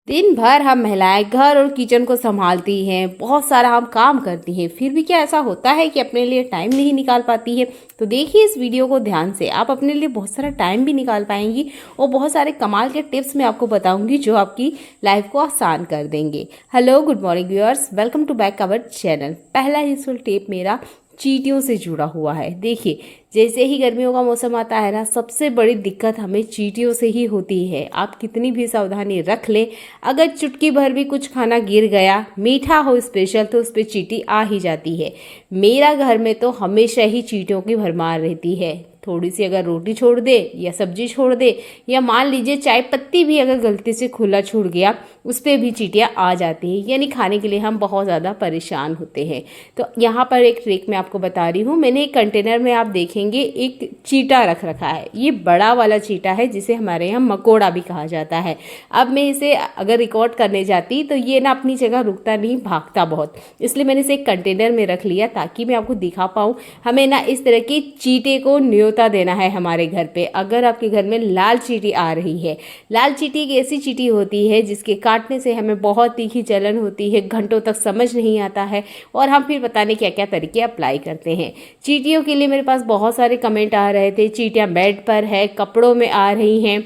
दिन भर हम महिलाएं घर और किचन को संभालती हैं, बहुत सारा हम काम करती हैं, फिर भी क्या ऐसा होता है कि अपने लिए टाइम नहीं निकाल पाती है। तो देखिए इस वीडियो को ध्यान से, आप अपने लिए बहुत सारा टाइम भी निकाल पाएंगी और बहुत सारे कमाल के टिप्स मैं आपको बताऊंगी जो आपकी लाइफ को आसान कर देंगे। Hello, good morning viewers, welcome to back our channel. पहला यूजफुल टिप मेरा चींटियों से जुड़ा हुआ है। देखिए, जैसे ही गर्मियों का मौसम आता है ना, सबसे बड़ी दिक्कत हमें चींटियों से ही होती है। आप कितनी भी सावधानी रख ले, अगर चुटकी भर भी कुछ खाना गिर गया, मीठा हो स्पेशल, तो उस पर चींटी आ ही जाती है। मेरा घर में तो हमेशा ही चींटियों की भरमार रहती है। थोड़ी सी अगर रोटी छोड़ दे या सब्जी छोड़ दे, या मान लीजिए चाय पत्ती भी अगर गलती से खुला छूट गया, उस पर भी चींटियाँ आ जाती हैं। यानी खाने के लिए हम बहुत ज़्यादा परेशान होते हैं। तो यहाँ पर एक ट्रिक मैं आपको बता रही हूँ। मैंने एक कंटेनर में आप देखेंगे एक चीटा रख रखा है। ये बड़ा वाला चीटा है जिसे हमारे यहाँ मकोड़ा भी कहा जाता है। अब मैं इसे अगर रिकॉर्ड करने जाती तो ये ना अपनी जगह रुकता नहीं, भागता बहुत, इसलिए मैंने इसे एक कंटेनर में रख लिया ताकि मैं आपको दिखा पाऊँ। हमें ना इस तरह के चीटे को न्योता देना है हमारे घर पे। अगर आपके घर में लाल चींटी आ रही है, लाल चींटी एक ऐसी चींटी होती है जिसके काटने से हमें बहुत तीखी जलन होती है, घंटों तक समझ नहीं आता है और हम फिर पता नहीं क्या क्या तरीके अप्लाई करते हैं। चींटियों के लिए मेरे पास बहुत सारे कमेंट आ रहे थे, चींटियां बेड पर है, कपड़ों में आ रही हैं,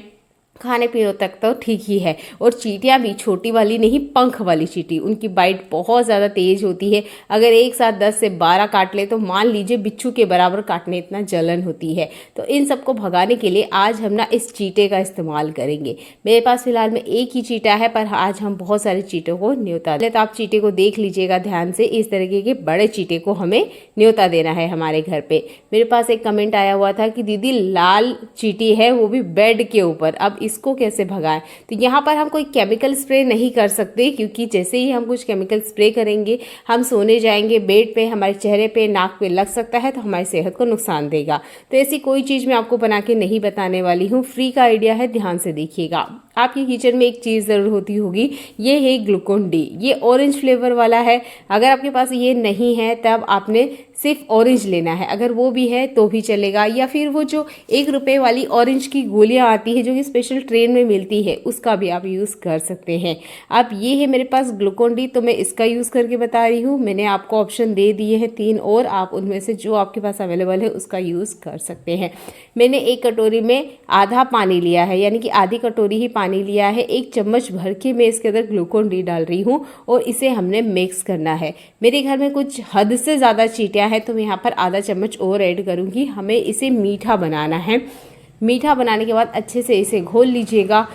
खाने पीने तक तो ठीक ही है। और चींटियां भी छोटी वाली नहीं, पंख वाली चींटी, उनकी बाइट बहुत ज़्यादा तेज होती है। अगर एक साथ 10 से 12 काट ले तो मान लीजिए बिच्छू के बराबर काटने इतना जलन होती है। तो इन सबको भगाने के लिए आज हम ना इस चीटे का इस्तेमाल करेंगे। मेरे पास फिलहाल में एक ही चीटा है, पर आज हम बहुत सारे चीटों को न्योता दें। तो आप चीटे को देख लीजिएगा ध्यान से, इस तरीके के बड़े चीटे को हमें न्योता देना है हमारे घर पे। मेरे पास एक कमेंट आया हुआ था कि दीदी लाल चीटी है, वो भी बेड के ऊपर, अब इसको कैसे भगाएं। तो यहाँ पर हम कोई केमिकल स्प्रे नहीं कर सकते, क्योंकि जैसे ही हम कुछ केमिकल स्प्रे करेंगे, हम सोने जाएंगे, बेड पे, हमारे चेहरे पे, नाक पे लग सकता है, तो हमारी सेहत को नुकसान देगा। तो ऐसी कोई चीज़ मैं आपको बना के नहीं बताने वाली हूँ, फ्री का आइडिया है, ध्यान से देखिएगा। आपकी किचन में एक चीज़ ज़रूर होती होगी, ये है ग्लूकोन डी। ये ऑरेंज फ्लेवर वाला है। अगर आपके पास ये नहीं है तब आपने सिर्फ ऑरेंज लेना है, अगर वो भी है तो भी चलेगा। या फिर वो जो 1 रुपये वाली ऑरेंज की गोलियां आती है जो कि स्पेशल ट्रेन में मिलती है, उसका भी आप यूज़ कर सकते हैं। अब ये है मेरे पास ग्लूकोन डी, तो मैं इसका यूज़ करके बता रही हूँ। मैंने आपको ऑप्शन दे दिए हैं 3, और आप उनमें से जो आपके पास अवेलेबल है उसका यूज़ कर सकते हैं। मैंने एक कटोरी में आधा पानी लिया है, यानी कि आधी कटोरी ही पानी लिया है। 1 चम्मच भर के मैं इसके अंदर ग्लूकोन डी डाल रही हूँ और इसे हमने मिक्स करना है। मेरे घर में कुछ हद से ज़्यादा चींटियाँ हैं, तो मैं यहाँ पर आधा चम्मच और ऐड करूँगी। हमें इसे मीठा बनाना है। मीठा बनाने के बाद अच्छे से इसे घोल लीजिएगा।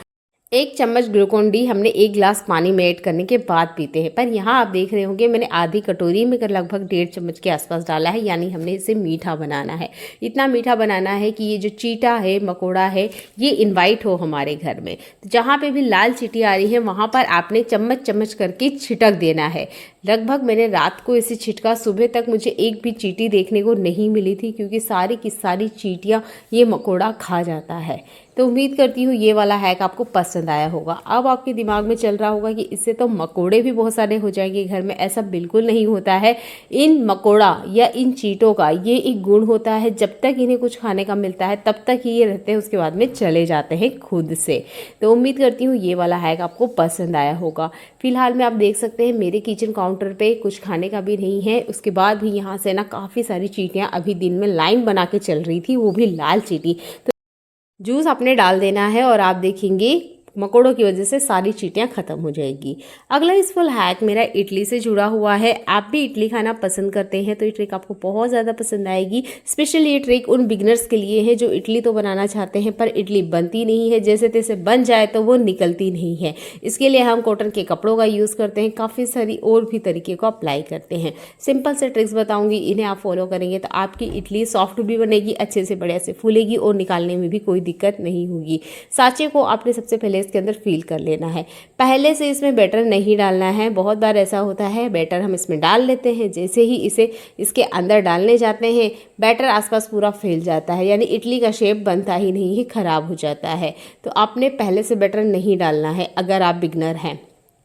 1 चम्मच ग्लूकोन डी हमने 1 गिलास पानी में ऐड करने के बाद पीते हैं। पर यहाँ आप देख रहे होंगे मैंने आधी कटोरी में कर लगभग 1.5 चम्मच के आसपास डाला है, यानी हमने इसे मीठा बनाना है। इतना मीठा बनाना है कि ये जो चीटा है, मकोड़ा है, ये इनवाइट हो हमारे घर में। तो जहाँ पे भी लाल चींटी आ रही है वहाँ पर आपने चम्मच चम्मच करके छिटक देना है। लगभग मैंने रात को इसे छिटका, सुबह तक मुझे एक भी चींटी देखने को नहीं मिली थी, क्योंकि सारी की सारी चींटियाँ ये मकोड़ा खा जाता है। तो उम्मीद करती हूँ ये वाला हैक आपको पसंद आया होगा। अब आपके दिमाग में चल रहा होगा कि इससे तो मकोड़े भी बहुत सारे हो जाएंगे घर में। ऐसा बिल्कुल नहीं होता है। इन मकोड़ा या इन चींटों का ये एक गुण होता है, जब तक इन्हें कुछ खाने का मिलता है तब तक ही ये रहते हैं, उसके बाद में चले जाते हैं खुद से। तो उम्मीद करती हूँ ये वाला हैक आपको पसंद आया होगा। फिलहाल में आप देख सकते हैं मेरे किचन काउंटर पे कुछ खाने का भी नहीं है, उसके बाद भी यहाँ से ना काफ़ी सारी चींटियाँ अभी दिन में लाइन बना के चल रही थी, वो भी लाल चींटी। जूस आपने डाल देना है और आप देखेंगे मकोड़ों की वजह से सारी चींटियां खत्म हो जाएगी। अगला यूजफुल हैक मेरा इडली से जुड़ा हुआ है। आप भी इडली खाना पसंद करते हैं तो ये ट्रिक आपको बहुत ज़्यादा पसंद आएगी। स्पेशली ये ट्रिक उन बिगनर्स के लिए है जो इडली तो बनाना चाहते हैं पर इडली बनती नहीं है, जैसे तैसे बन जाए तो वो निकलती नहीं है। इसके लिए हम कॉटन के कपड़ों का यूज़ करते हैं, काफ़ी सारी और भी तरीके को अप्लाई करते हैं। सिंपल से ट्रिक्स बताऊँगी, इन्हें आप फॉलो करेंगे तो आपकी इडली सॉफ्ट भी बनेगी, अच्छे से बढ़िया से फूलेगी और निकालने में भी कोई दिक्कत नहीं होगी। सांचे को आपने सबसे पहले इसके अंदर फिल कर लेना है। पहले से इसमें बैटर नहीं डालना है। बहुत बार ऐसा होता है बैटर हम इसमें डाल लेते हैं, जैसे ही इसे इसके अंदर डालने जाते हैं बैटर आसपास पूरा फैल जाता है, यानी इडली का शेप बनता ही नहीं है, खराब हो जाता है। तो आपने पहले से बैटर नहीं डालना है अगर आप बिगनर हैं।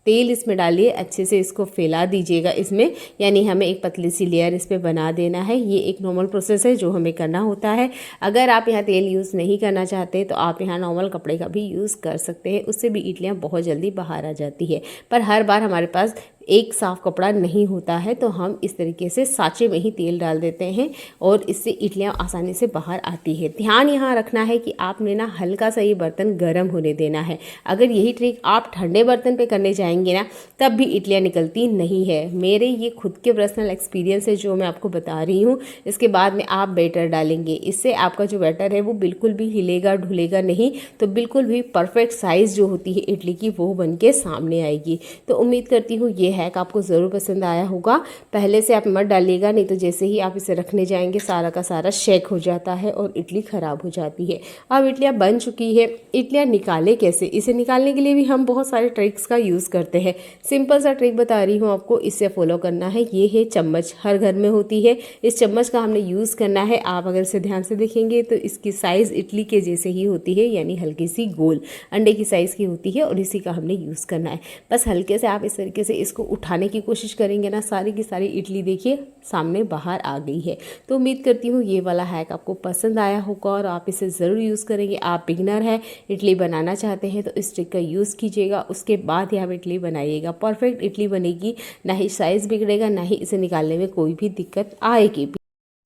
तेल इसमें डालिए, अच्छे से इसको फैला दीजिएगा इसमें, यानी हमें एक पतली सी लेयर इस पर बना देना है। ये एक नॉर्मल प्रोसेस है जो हमें करना होता है। अगर आप यहाँ तेल यूज़ नहीं करना चाहते तो आप यहाँ नॉर्मल कपड़े का भी यूज़ कर सकते हैं, उससे भी इडलियाँ बहुत जल्दी बाहर आ जाती है। पर हर बार हमारे पास एक साफ़ कपड़ा नहीं होता है, तो हम इस तरीके से साँचे में ही तेल डाल देते हैं और इससे इडलियाँ आसानी से बाहर आती है। ध्यान यहाँ रखना है कि आपने ना हल्का सा ये बर्तन गर्म होने देना है। अगर यही ट्रिक आप ठंडे बर्तन पे करने जाएंगे ना, तब भी इडलियाँ निकलती नहीं है। मेरे ये खुद के पर्सनल एक्सपीरियंस है जो मैं आपको बता रही हूँ। इसके बाद में आप बैटर डालेंगे, इससे आपका जो बैटर है वो बिल्कुल भी हिलेगा ढुलेगा नहीं, तो बिल्कुल भी परफेक्ट साइज़ जो होती है इडली की वो बन के सामने आएगी। तो उम्मीद करती हूँ ये हैक आपको ज़रूर पसंद आया होगा। पहले से आप मत डालिएगा, नहीं तो जैसे ही आप इसे रखने जाएंगे सारा का सारा शेक हो जाता है और इडली ख़राब हो जाती है। अब इडलियाँ बन चुकी है, इडलियाँ निकालें कैसे? इसे निकालने के लिए भी हम बहुत सारे ट्रिक्स का यूज़ करते हैं। सिंपल सा ट्रिक बता रही हूँ आपको, इससे फॉलो करना है। ये है चम्मच, हर घर में होती है। इस चम्मच का हमने यूज़ करना है। आप अगर इसे ध्यान से देखेंगे तो इसकी साइज़ इडली के जैसे ही होती है, यानी हल्की सी गोल अंडे की साइज़ की होती है और इसी का हमने यूज़ करना है। बस हल्के से आप इस तरीके से इसको उठाने की कोशिश करेंगे ना, सारी की सारी इडली देखिए सामने बाहर आ गई है। तो उम्मीद करती हूँ ये वाला हैक आपको पसंद आया होगा और आप इसे ज़रूर यूज़ करेंगे। आप बिगनर हैं, इडली बनाना चाहते हैं तो इस ट्रिक का यूज़ कीजिएगा, उसके बाद ही आप इडली बनाइएगा। परफेक्ट इडली बनेगी, ना ही साइज़ बिगड़ेगा, ना ही इसे निकालने में कोई भी दिक्कत आएगी।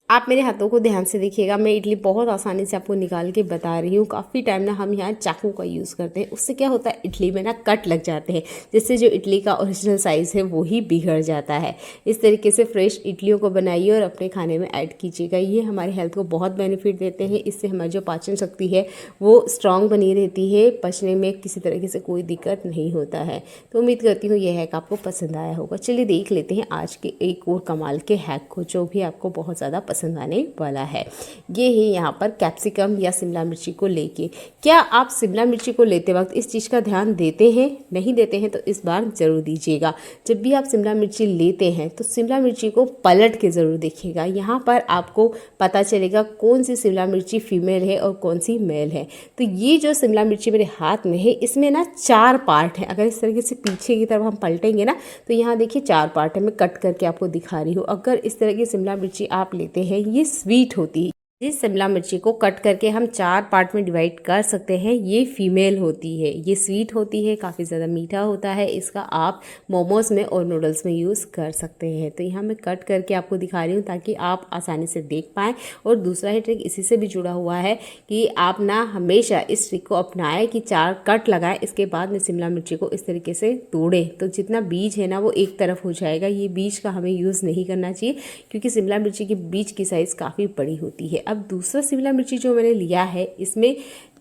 आप मेरे हाथों को ध्यान से देखिएगा, मैं इडली बहुत आसानी से आपको निकाल के बता रही हूँ। काफ़ी टाइम ना हम यहाँ चाकू का यूज़ करते हैं, उससे क्या होता है इडली में ना कट लग जाते हैं, जिससे जो इडली का ओरिजिनल साइज़ है वो ही बिगड़ जाता है। इस तरीके से फ्रेश इडलियों को बनाइए और अपने खाने में ऐड कीजिएगा। ये हमारे हेल्थ को बहुत बेनिफिट देते हैं। इससे हमारी जो पाचन शक्ति है वो स्ट्रांग बनी रहती है, पचने में किसी तरीके से कोई दिक्कत नहीं होता है। तो उम्मीद करती हूँ ये हैक आपको पसंद आया होगा। चलिए देख लेते हैं आज के एक और कमाल के हैक को, जो भी आपको बहुत ज़्यादा पसंद आने वाला है। ये है यहाँ पर कैप्सिकम या शिमला मिर्ची को लेके। क्या आप शिमला मिर्ची को लेते वक्त इस चीज़ का ध्यान देते हैं? नहीं देते हैं तो इस बार ज़रूर दीजिएगा। जब भी आप शिमला मिर्ची लेते हैं तो शिमला मिर्ची को पलट के ज़रूर देखिएगा। यहाँ पर आपको पता चलेगा कौन सी शिमला मिर्ची फीमेल है और कौन सी मेल है। तो ये जो शिमला मिर्ची मेरे हाथ में है, इसमें ना 4 पार्ट हैं। अगर इस तरीके से पीछे की तरफ हम पलटेंगे ना, तो यहाँ देखिए 4 पार्ट है। मैं कट करके आपको दिखा रही हूँ। अगर इस तरह की शिमला मिर्ची आप लेते हैं, ये स्वीट होती है। जिस शिमला मिर्ची को कट करके हम 4 पार्ट में डिवाइड कर सकते हैं, ये फीमेल होती है। ये स्वीट होती है, काफ़ी ज़्यादा मीठा होता है। इसका आप मोमोज़ में और नूडल्स में यूज़ कर सकते हैं। तो यहाँ मैं कट करके आपको दिखा रही हूँ ताकि आप आसानी से देख पाएँ। और दूसरा ही ट्रिक इसी से भी जुड़ा हुआ है कि आप ना हमेशा इस ट्रिक को अपनाएं कि 4 कट लगाएं, इसके बाद में शिमला मिर्ची को इस तरीके से तोड़ें, तो जितना बीज है ना वो एक तरफ हो जाएगा। ये बीज का हमें यूज़ नहीं करना चाहिए, क्योंकि शिमला मिर्ची के बीज की साइज़ काफ़ी बड़ी होती है। अब दूसरा शिमला मिर्ची जो मैंने लिया है, इसमें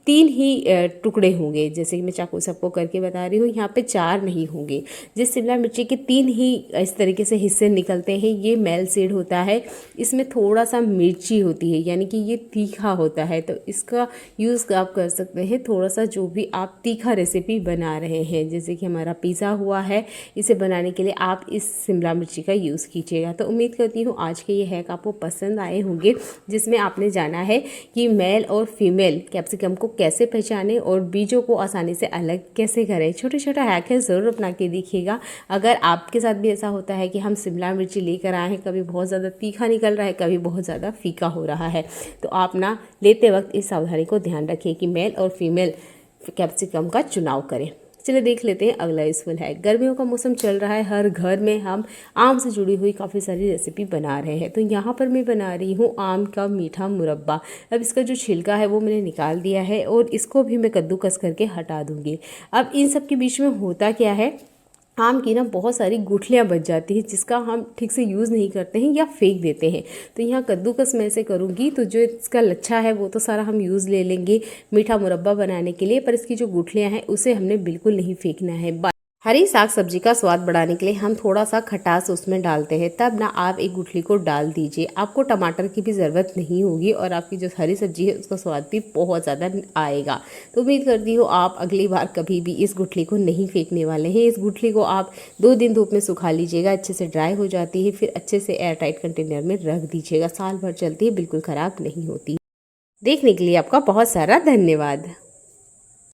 3 ही टुकड़े होंगे। जैसे कि मैं चाकू सबको करके बता रही हूँ, यहाँ पे 4 नहीं होंगे। जिस शिमला मिर्ची के 3 ही इस तरीके से हिस्से निकलते हैं, ये मेल सीड होता है। इसमें थोड़ा सा मिर्ची होती है, यानी कि ये तीखा होता है। तो इसका यूज़ आप कर सकते हैं थोड़ा सा, जो भी आप तीखा रेसिपी बना रहे हैं। जैसे कि हमारा पिज़्ज़ा हुआ है, इसे बनाने के लिए आप इस शिमला मिर्ची का यूज़ कीजिएगा। तो उम्मीद करती हूँ आज के ये हैक आपको पसंद आए होंगे, जिसमें आपने जाना है कि मेल और फीमेल कैप्सिकम को कैसे पहचानें और बीजों को आसानी से अलग कैसे करें। छोटे छोटा हैक है, ज़रूर अपना के देखिएगा। अगर आपके साथ भी ऐसा होता है कि हम शिमला मिर्ची लेकर आए हैं, कभी बहुत ज़्यादा तीखा निकल रहा है, कभी बहुत ज़्यादा फीका हो रहा है, तो आप ना लेते वक्त इस सावधानी को ध्यान रखें कि मेल और फीमेल कैप्सिकम का चुनाव करें। चलिए देख लेते हैं अगला यूज़फुल है। गर्मियों का मौसम चल रहा है, हर घर में हम आम से जुड़ी हुई काफ़ी सारी रेसिपी बना रहे हैं। तो यहाँ पर मैं बना रही हूँ आम का मीठा मुरब्बा। अब इसका जो छिलका है वो मैंने निकाल दिया है और इसको भी मैं कद्दूकस करके हटा दूँगी। अब इन सब के बीच में होता क्या है, आम की ना बहुत सारी गुठलियाँ बच जाती हैं, जिसका हम ठीक से यूज़ नहीं करते हैं या फेंक देते हैं। तो यहाँ कद्दूकस मैं ऐसे करूँगी, तो जो इसका लच्छा है वो तो सारा हम यूज़ ले लेंगे मीठा मुरब्बा बनाने के लिए, पर इसकी जो गुठलियाँ हैं उसे हमने बिल्कुल नहीं फेंकना है। हरी साग सब्जी का स्वाद बढ़ाने के लिए हम थोड़ा सा खटास उसमें डालते हैं, तब ना आप एक गुठली को डाल दीजिए। आपको टमाटर की भी ज़रूरत नहीं होगी और आपकी जो हरी सब्जी है उसका स्वाद भी बहुत ज़्यादा आएगा। तो उम्मीद करती हूँ आप अगली बार कभी भी इस गुठली को नहीं फेंकने वाले हैं। इस गुठली को आप 2 दिन धूप में सुखा लीजिएगा, अच्छे से ड्राई हो जाती है, फिर अच्छे से एयर टाइट कंटेनर में रख दीजिएगा। साल भर चलती है, बिल्कुल ख़राब नहीं होती। देखने के लिए आपका बहुत सारा धन्यवाद।